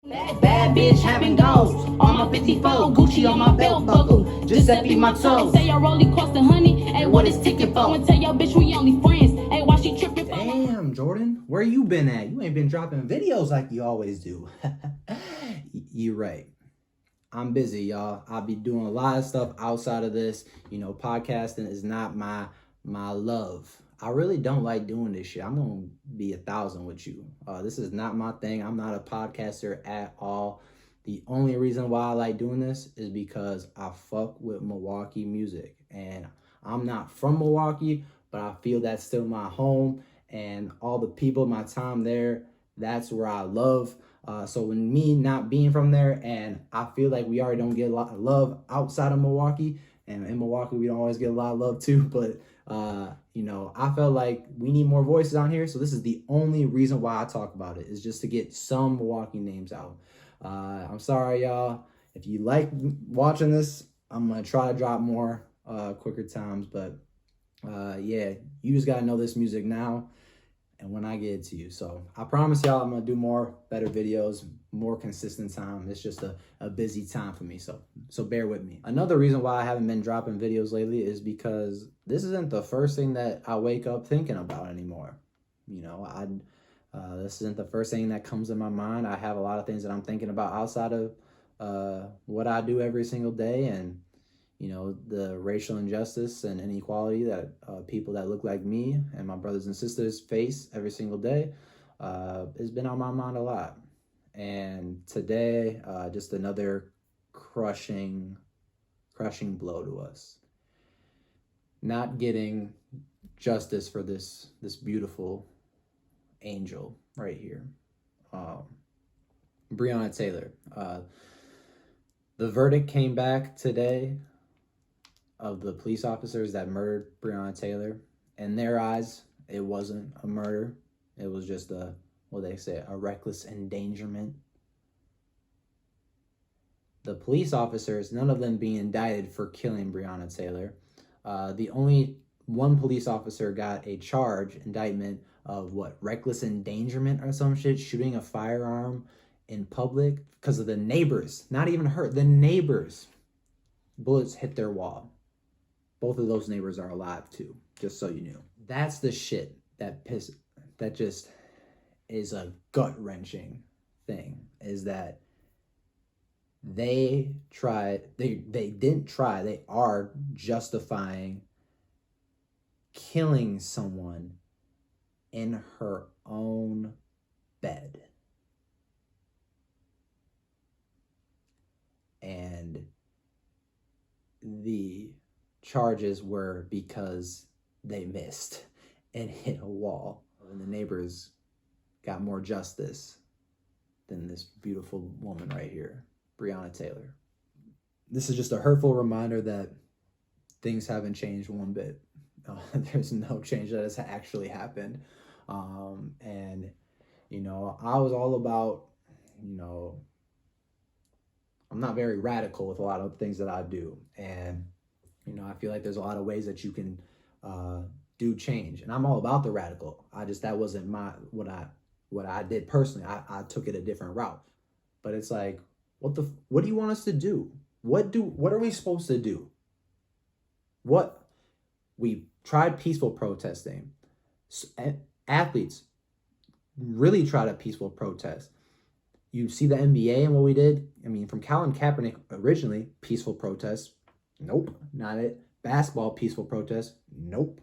Bad bitch having goals on my 54, Gucci on my belt buckle, Giuseppe my toes. Say your rollie cost a honey, hey, what is ticket for? And tell your bitch we only friends, hey, why she tripping? Damn, Jordan, where you been at? You ain't been dropping videos like you always do. You're right. I'm busy, y'all. I'll be doing a lot of stuff outside of this. You know, podcasting is not my love. I really don't like doing this shit. I'm gonna be 1,000 with you. This is not my thing. I'm not a podcaster at all. The only reason why I like doing this is because I fuck with Milwaukee music, and I'm not from Milwaukee, but I feel that's still my home, and all the people, my time there, that's where I love. So when me not being from there, and I feel like we already don't get a lot of love outside of Milwaukee, and in Milwaukee we don't always get a lot of love too, but you know, I felt like we need more voices on here. So this is the only reason why I talk about it, is just to get some Milwaukee names out. I'm sorry, y'all. If you like watching this, I'm going to try to drop more quicker times. But yeah, you just got to know this music now and when I get it to you. So I promise y'all I'm going to do more, better videos, more consistent time. It's just a busy time for me. So bear with me. Another reason why I haven't been dropping videos lately is because this isn't the first thing that I wake up thinking about anymore. You know, this isn't the first thing that comes in my mind. I have a lot of things that I'm thinking about outside of what I do every single day, and you know, the racial injustice and inequality that people that look like me and my brothers and sisters face every single day has been on my mind a lot. And today, just another crushing blow to us. Not getting justice for this beautiful angel right here. Breonna Taylor. The verdict came back today of the police officers that murdered Breonna Taylor. In their eyes, it wasn't a murder. It was just a reckless endangerment. The police officers, none of them being indicted for killing Breonna Taylor. The only one police officer got a indictment of reckless endangerment or some shit, shooting a firearm in public because of the neighbors, not even her, the neighbors. Bullets hit their wall. Both of those neighbors are alive too, just so you knew. That's the shit that just is a gut-wrenching thing, is that they are justifying killing someone in her own bed. And the charges were because they missed and hit a wall, and the neighbors got more justice than this beautiful woman right here, Breonna Taylor. This is just a hurtful reminder that things haven't changed one bit. There's no change that has actually happened. And, you know, I was all about, you know, I'm not very radical with a lot of things that I do. And, you know, I feel like there's a lot of ways that you can do change. And I'm all about the radical. That wasn't what I did personally. I took it a different route. But it's like, what do you want us to do? What are we supposed to do? We tried peaceful protesting. Athletes really tried a peaceful protest. You see the NBA and what we did? I mean, from Colin Kaepernick originally, peaceful protest. Nope, not it. Basketball, peaceful protest. Nope.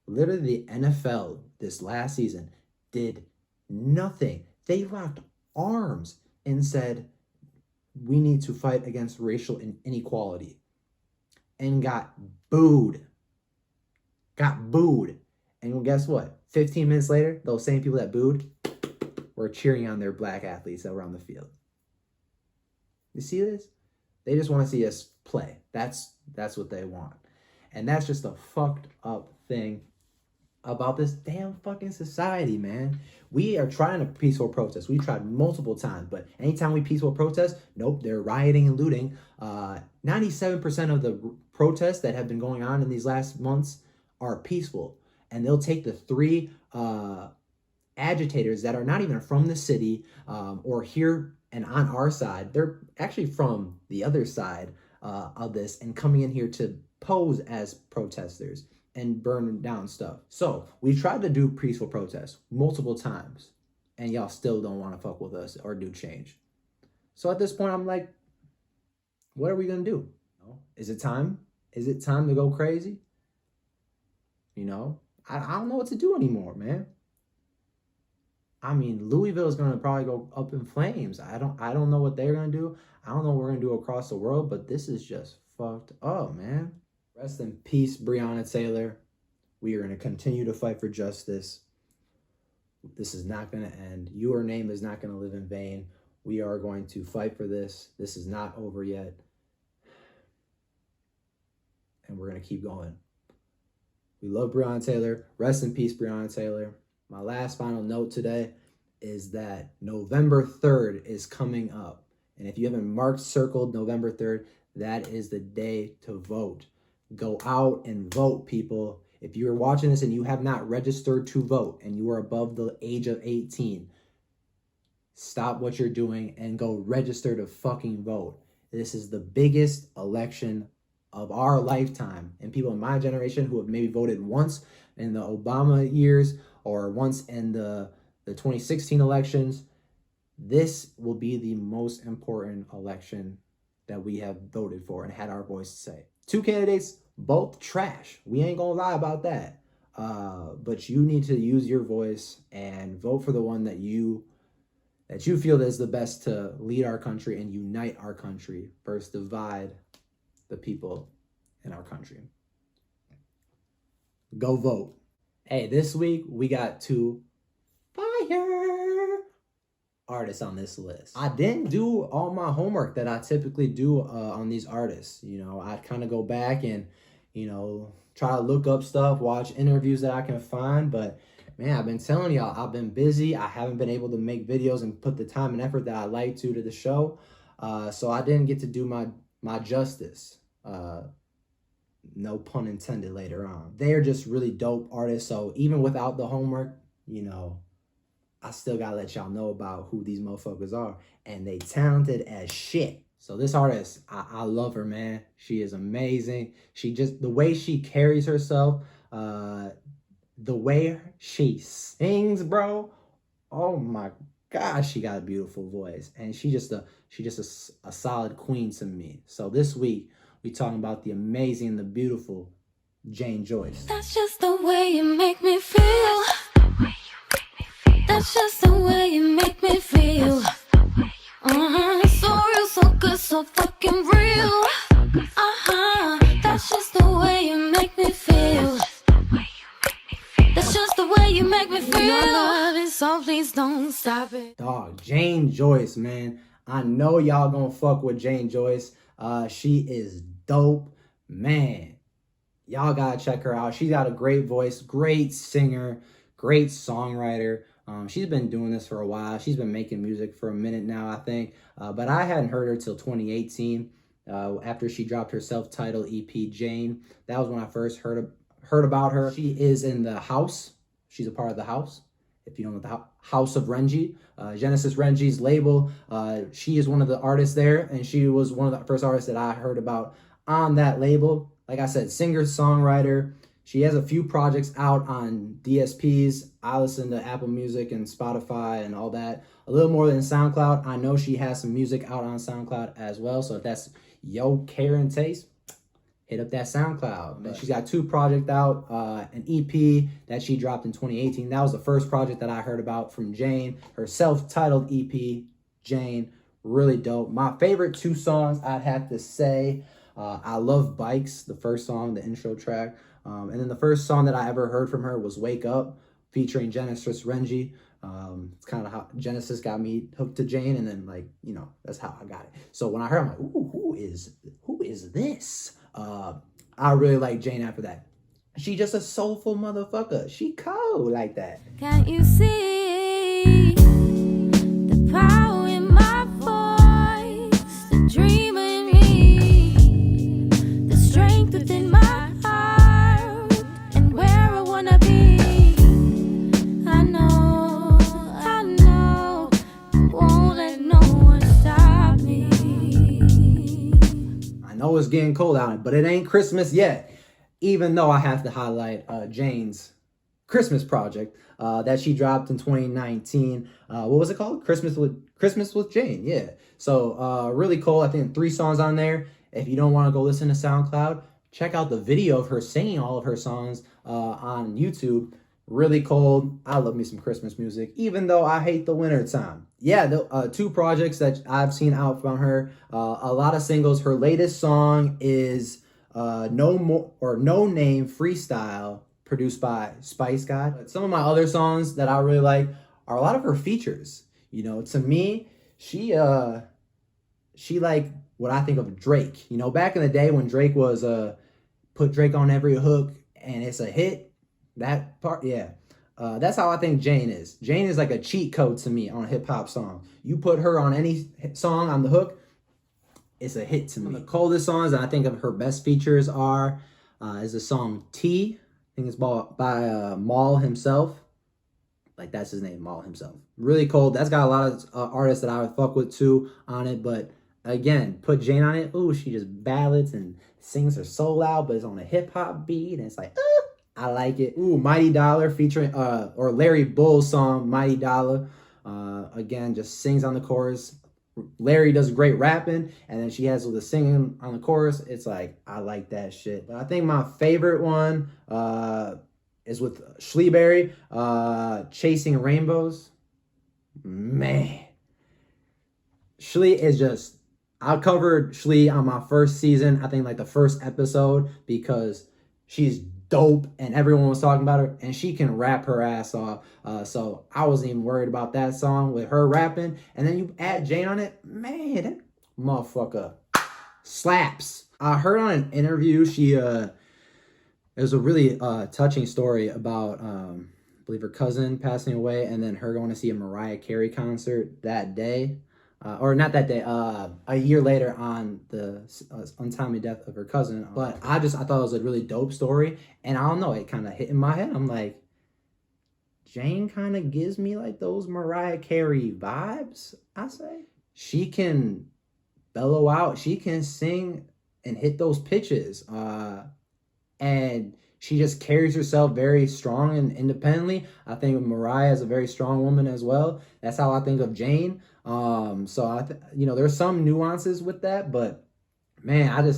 Literally, the NFL this last season did nothing. They locked arms and said, we need to fight against racial inequality. And got booed. And guess what? 15 minutes later, those same people that booed were cheering on their black athletes that were on the field. You see this? They just want to see us play. That's what they want. And that's just a fucked up thing about this damn fucking society, man. We are trying to peaceful protest. We tried multiple times, but anytime we peaceful protest, nope, they're rioting and looting. 97% of the protests that have been going on in these last months are peaceful. And they'll take the three agitators that are not even from the city or here and on our side. They're actually from the other side of this and coming in here to pose as protesters and burn down stuff. So we tried to do peaceful protests multiple times and y'all still don't want to fuck with us or do change. So at this point, I'm like, what are we going to do? Is it time? Is it time to go crazy? You know, I don't know what to do anymore, man. I mean, Louisville is going to probably go up in flames. I don't know what they're going to do. I don't know what we're going to do across the world, but this is just fucked up, man. Rest in peace, Breonna Taylor. We are going to continue to fight for justice. This is not going to end. Your name is not going to live in vain. We are going to fight for this. This is not over yet. And we're going to keep going. We love Breonna Taylor. Rest in peace, Breonna Taylor. My last final note today is that November 3rd is coming up. And if you haven't marked, circled November 3rd, that is the day to vote. Go out and vote, people. If you're watching this and you have not registered to vote and you are above the age of 18, stop what you're doing and go register to fucking vote. This is the biggest election of our lifetime. And people in my generation who have maybe voted once in the Obama years or once in the 2016 elections, this will be the most important election that we have voted for and had our voice to say. Two candidates, both trash. We ain't gonna lie about that. But you need to use your voice and vote for the one that you feel is the best to lead our country and unite our country versus divide the people in our country. Go vote. Hey, this week we got 2 fire artists on this list. I didn't do all my homework that I typically do on these artists. You know, I kind of go back and, you know, try to look up stuff, watch interviews that I can find. But man, I've been telling y'all, I've been busy. I haven't been able to make videos and put the time and effort that I like to the show. So I didn't get to do my justice. No pun intended later on. They're just really dope artists. So even without the homework, you know, I still gotta let y'all know about who these motherfuckers are. And they talented as shit. So this artist, I love her, man. She is amazing. She just, the way she carries herself, the way she sings, bro. Oh my gosh, she got a beautiful voice. And she just a solid queen to me. So this week, we talking about the amazing and the beautiful Jayne Joyce. That's just the way you make me feel. That's just the way you make me feel. So real, so good, so fucking real. That's just the way you make me feel. That's just the way you make me feel. Your love is so please don't stop it. Dog, Jayne Joyce, man. I know y'all gonna fuck with Jayne Joyce. She is dope, man. Y'all gotta check her out. She's got a great voice, great singer, great songwriter. She's been doing this for a while. She's been making music for a minute now, I think. But I hadn't heard her till 2018 after she dropped her self-titled EP, Jayne. That was when I first heard about her. She is in the House. She's a part of the House. If you don't know the House of Renji, Genesis Renji's label. She is one of the artists there, and she was one of the first artists that I heard about on that label. Like I said, singer, songwriter. She has a few projects out on DSPs. I listen to Apple Music and Spotify and all that. A little more than SoundCloud. I know she has some music out on SoundCloud as well. So if that's your care and taste, hit up that SoundCloud. But she's got 2 projects out, an EP that she dropped in 2018. That was the first project that I heard about from Jayne. Her self-titled EP, Jayne, really dope. My favorite 2 songs, I'd have to say, I Love Bikes, the first song, the intro track. And then the first song that I ever heard from her was Wake Up, featuring Genesis Renji. It's kind of how Genesis got me hooked to Jayne, and then, like, you know, that's how I got it. So when I heard, I'm like, ooh, who is this? I really like Jayne after that. She just a soulful motherfucker. She cold like that. Can't you see the power in my voice, the dream in me, the strength within my heart, and where I wanna be? I know know it's getting cold out, but it ain't Christmas yet. Even though I have to highlight Jayne's Christmas project that she dropped in 2019. What was it called? Christmas with Jayne. Yeah. So really cool. I think 3 songs on there. If you don't want to go listen to SoundCloud, check out the video of her singing all of her songs on YouTube. Really cold. I love me some Christmas music, even though I hate the winter time. Yeah, the 2 projects that I've seen out from her. A lot of singles. Her latest song is No Name Freestyle, produced by Spice God. But some of my other songs that I really like are a lot of her features. You know, to me, she like what I think of Drake. You know, back in the day when Drake was put Drake on every hook and it's a hit, that part, yeah. That's how I think Jayne is. Jayne is like a cheat code to me on a hip hop song. You put her on any song on the hook, it's a hit to me. The coldest songs that I think of her best features are is the song T. I think it's by Maul himself. Like, that's his name, Maul himself. Really cold. That's got a lot of artists that I would fuck with too on it. But again, put Jayne on it. Ooh, she just ballads and sings her so loud, but it's on a hip hop beat, and it's like, I like it. Ooh, Mighty Dollar featuring or Larry Bull's song Mighty Dollar. Again, just sings on the chorus. Larry does great rapping, and then she has the singing on the chorus. It's like, I like that shit. But I think my favorite one is with Schleeberry, Chasing Rainbows. Man, Schlee is just, I covered Schlee on my first season, I think like the first episode, because she's dope and everyone was talking about her, and she can rap her ass off. So I wasn't even worried about that song with her rapping. And then you add Jayne on it, man, that motherfucker slaps. I heard on an interview, it was a really touching story about, I believe her cousin passing away, and then her going to see a Mariah Carey concert that day. Or not that day, a year later on the untimely death of her cousin. But I thought it was a really dope story. And I don't know, it kind of hit in my head. I'm like, Jayne kind of gives me like those Mariah Carey vibes, I say. She can bellow out. She can sing and hit those pitches. And she just carries herself very strong and independently. I think Mariah is a very strong woman as well. That's how I think of Jayne. So there's some nuances with that, but man,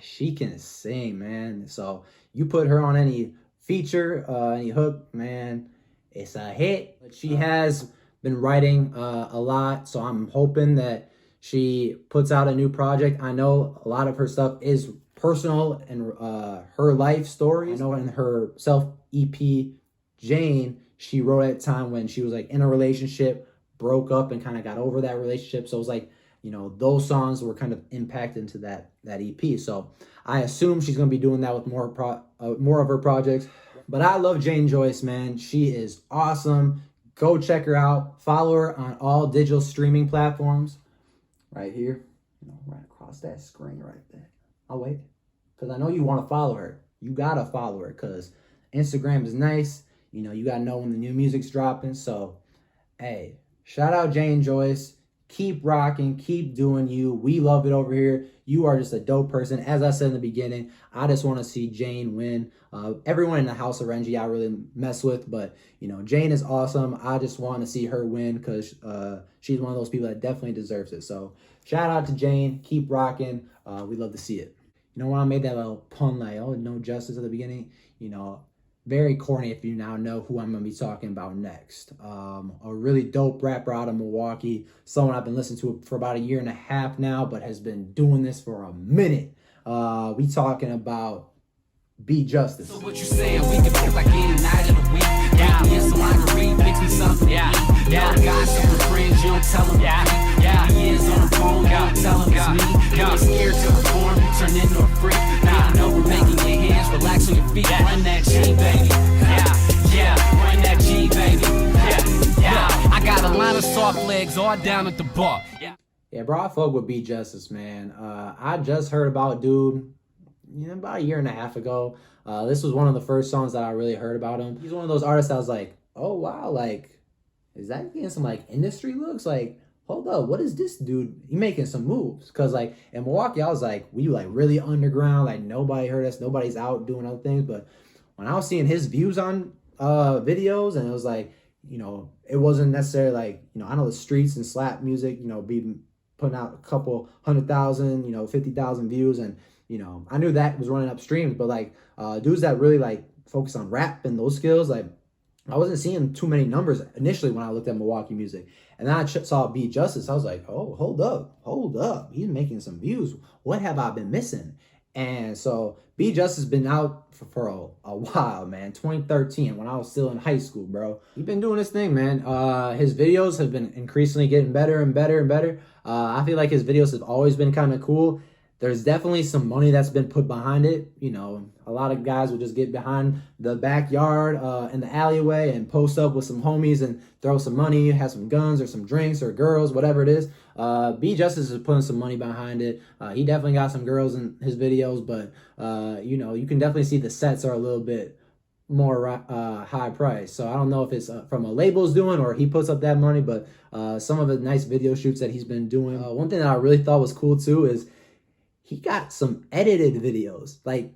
she can sing, man. So you put her on any feature, any hook, man, it's a hit. But she has been writing a lot, so I'm hoping that she puts out a new project. I know a lot of her stuff is personal and her life story. I know in her self EP, Jayne, she wrote at a time when she was like in a relationship, broke up, and kind of got over that relationship. So it was like, those songs were kind of impacted into that EP. So I assume she's going to be doing that with more of her projects. But I love Jayne Joyce, man. She is awesome. Go check her out. Follow her on all digital streaming platforms. Right here. Right across that screen right there. I'll wait. Because I know you want to follow her. You got to follow her because Instagram is nice. You got to know when the new music's dropping. So, hey, shout out Jayne Joyce. Keep rocking. Keep doing you. We love it over here. You are just a dope person. As I said in the beginning, I just want to see Jayne win. Everyone in the House of Renji I really mess with. But, Jayne is awesome. I just want to see her win because she's one of those people that definitely deserves it. So, shout out to Jayne. Keep rocking. We love to see it. When I made that little pun like, oh, no justice at the beginning, very corny if you now know who I'm going to be talking about next. A really dope rapper out of Milwaukee, someone I've been listening to for about 1.5 years now, but has been doing this for a minute. We talking about Be Justice. So what you saying, we can pick like any night of the week. Yeah, me and some lingerie, pick me something. Yeah, guys, some friends, you don't tell them. Yeah, he is on the phone, you don't tell him it's me. You're scared to perform, turn into a freak. Now you know we're making your hands relax on your feet. Run that G, baby. Yeah, run that G, baby. Yeah. I got a line of soft legs all down at the bar. Yeah, bro, I fuck with Be Justice, man. I just heard about dude, about 1.5 years ago. This was one of the first songs that I really heard about him. He's one of those artists I was like, oh wow, like, is that getting some like industry looks? Like, hold up, what is this dude? He making some moves. Cause like in Milwaukee, I was like, we like really underground, like nobody heard us, nobody's out doing other things. But when I was seeing his views on videos, and it was like, it wasn't necessarily like, I know the streets and slap music, be putting out a couple 100,000, 50,000 views, and I knew that was running up streams. But like dudes that really like focus on rap and those skills, like I wasn't seeing too many numbers initially when I looked at Milwaukee music. And then I saw Beat Justice. I was like, oh, hold up. He's making some views. What have I been missing? And so Beat Justice has been out for a while, man. 2013, when I was still in high school, bro. He's been doing this thing, man. His videos have been increasingly getting better and better and better. I feel like his videos have always been kind of cool. There's definitely some money that's been put behind it. A lot of guys will just get behind the backyard in the alleyway and post up with some homies and throw some money, have some guns or some drinks or girls, whatever it is. B Justice is putting some money behind it. He definitely got some girls in his videos, but you can definitely see the sets are a little bit more high price. So I don't know if it's from a label's doing or he puts up that money, but some of the nice video shoots that he's been doing. One thing that I really thought was cool too is he got some edited videos, like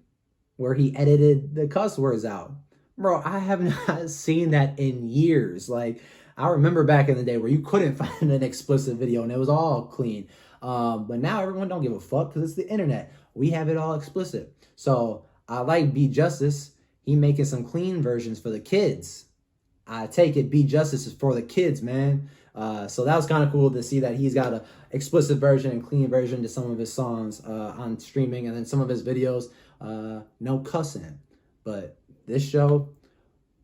where he edited the cuss words out. Bro, I have not seen that in years. Like, I remember back in the day where you couldn't find an explicit video and it was all clean. But now everyone don't give a fuck because it's the internet. We have it all explicit. So I like Beat Justice. He making some clean versions for the kids. I take it Beat Justice is for the kids, man. So that was kind of cool to see that he's got a explicit version and clean version to some of his songs on streaming, and then some of his videos, no cussing. But this show,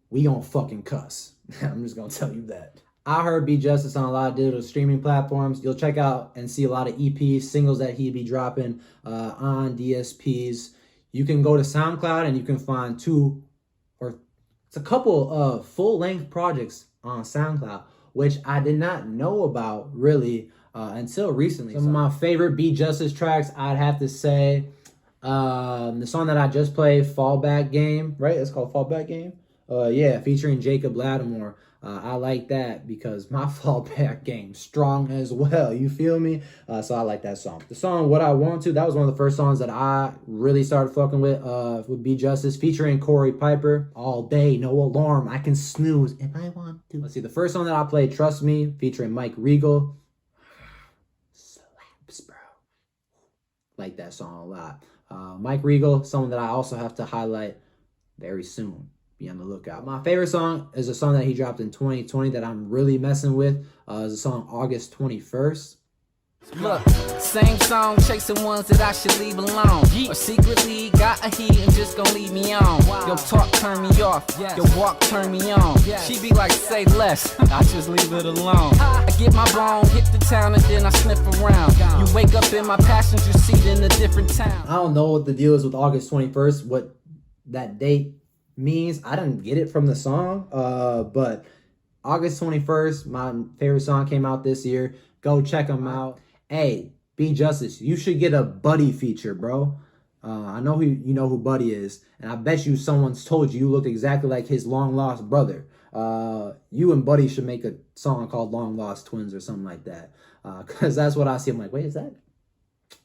we gonna fucking cuss. I'm just gonna tell you that. I heard Beat Justice on a lot of digital streaming platforms. You'll check out and see a lot of EPs, singles that he'd be dropping on DSPs. You can go to SoundCloud and you can find it's a couple of full-length projects on SoundCloud, which I did not know about really until recently. Some of my favorite Beat Justice tracks, I'd have to say the song that I just played, Fallback Game, right? It's called Fallback Game. Yeah, featuring Jacob Lattimore. I like that because my fallback game strong as well. You feel me? So I like that song. The song What I Want To, that was one of the first songs that I really started fucking with Beat Justice, featuring Corey Piper. All day, no alarm, I can snooze if I want to. Let's see, the first song that I played, Trust Me, featuring Mike Regal. Slaps, bro. Like that song a lot. Mike Regal, someone that I also have to highlight very soon. Be on the lookout. My favorite song is a song that he dropped in 2020 that I'm really messing with. Is the song August 21st. Look, same song, chasing ones that I should leave alone. Or secretly got a heat and just gon' leave me on. Your talk turn me off, your walk turn me on. She be like, say less, I just leave it alone. I get my bone, hit the town, and then I sniff around. You wake up in my passenger seat in a different town. I don't know what the deal is with August 21st, what that date means. I didn't get it from the song, but August 21st, my favorite song, came out this year. Go check them out. Hey, Beat Justice, you should get a Buddy feature, bro. I know you know who Buddy is, and I bet you someone's told you look exactly like his long lost brother. You and Buddy should make a song called Long Lost Twins or something like that, because that's what I see. I'm like, wait, is that?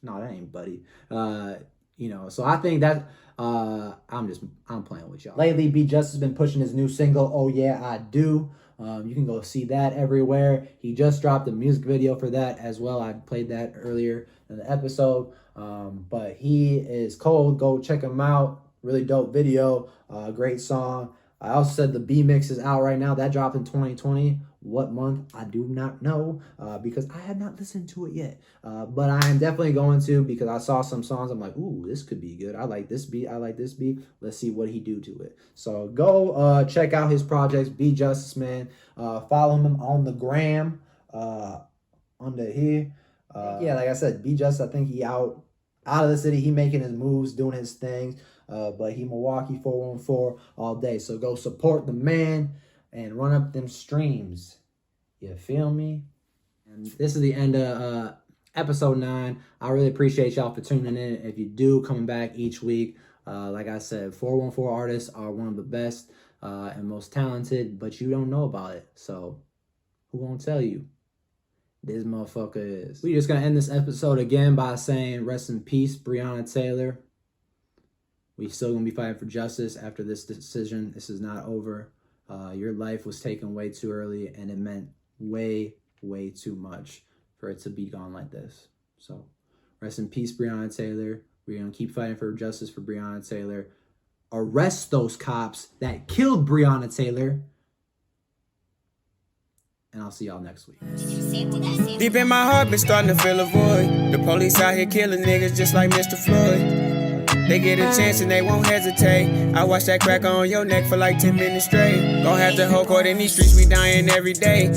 No, that ain't Buddy. So I think that I'm playing with y'all. Lately, Beat Justice has been pushing his new single, Oh Yeah, I Do. You can go see that everywhere. He just dropped a music video for that as well. I played that earlier in the episode. But he is cold. Go check him out. Really dope video. Great song. I also said the B mix is out right now. That dropped in 2020. What month? I do not know because I had not listened to it yet. But I am definitely going to, because I saw some songs. I'm like, ooh, this could be good. I like this beat. I like this beat. Let's see what he do to it. So go check out his projects. Beat Justice, man. Follow him on the gram under here. Yeah, like I said, Beat Justice, I think he out of the city. He making his moves, doing his things. But he Milwaukee 414 all day. So go support the man and run up them streams. You feel me? And this is the end of episode 9. I really appreciate y'all for tuning in. If you do, coming back each week. Like I said, 414 artists are one of the best and most talented, but you don't know about it. So who won't tell you? This motherfucker is. We just gonna end this episode again by saying rest in peace, Breonna Taylor. We still gonna be fighting for justice after this decision. This is not over. Your life was taken way too early, and it meant way, way too much for it to be gone like this. So rest in peace, Breonna Taylor. We're gonna keep fighting for justice for Breonna Taylor. Arrest those cops that killed Breonna Taylor. And I'll see y'all next week. Deep in my heart, been starting to feel a void. The police out here killing niggas just like Mr. Floyd. They get a chance and they won't hesitate. I watch that crack on your neck for like 10 minutes straight. Gon' have to hold court in these streets, we dying every day.